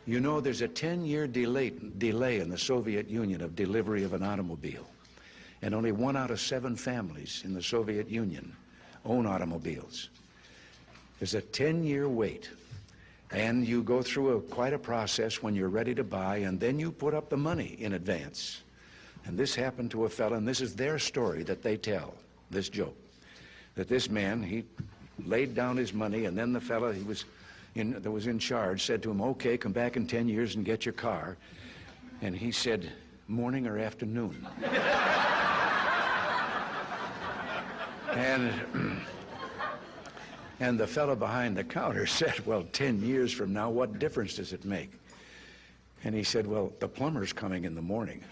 You know, there's a 10-year delay in the Soviet Union of delivery of an automobile. And only 1 out of 7 families in the Soviet Union own automobiles. There's a 10-year wait. And you go through quite a process when you're ready to buy, and then you put up the money in advance. And this happened to a fellow, and this is their story that they tell, this joke. That this man, he laid down his money, and then the fellow that was in charge said to him, okay, come back in 10 years and get your car. And he said, morning or afternoon? And the fellow behind the counter said, well, 10 years from now, what difference does it make? And he said, well, the plumber's coming in the morning.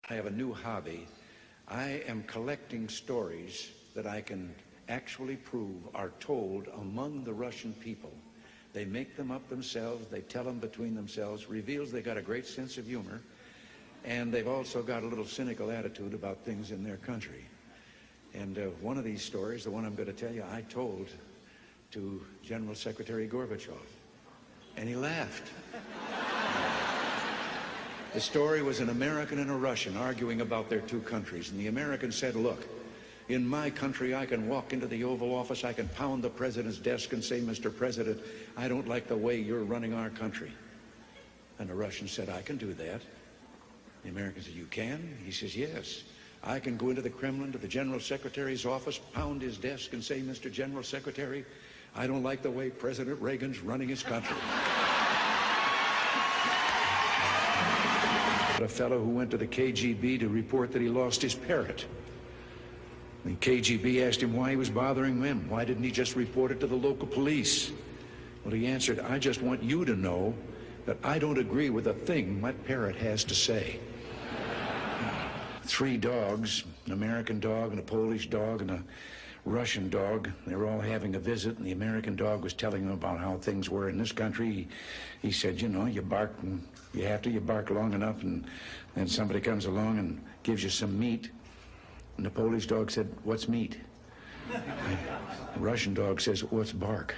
I have a new hobby. I am collecting stories that I can actually prove are told among the Russian people. They make them up themselves, they tell them between themselves, reveals they got a great sense of humor, and they've also got a little cynical attitude about things in their country. And one of these stories, the one I'm going to tell you, I told to General Secretary Gorbachev, and he laughed. The story was an American and a Russian arguing about their two countries, and the American said, look, in my country I can walk into the Oval Office, I can pound the president's desk and say, Mr. President, I don't like the way you're running our country. And the Russian said, I can do that. The American said, you can? He says, yes. I can go into the Kremlin, to the General Secretary's office, pound his desk and say, Mr. General Secretary, I don't like the way President Reagan's running his country. A fellow who went to the KGB to report that he lost his parrot. The KGB asked him why he was bothering them. Why didn't he just report it to the local police? Well, he answered, I just want you to know that I don't agree with a thing my parrot has to say. 3 dogs, an American dog and a Polish dog and a Russian dog. They were all having a visit, and the American dog was telling them about how things were in this country. He said, you know, you bark and you bark long enough, and then somebody comes along and gives you some meat. And the Polish dog said, what's meat? The Russian dog says, what's bark?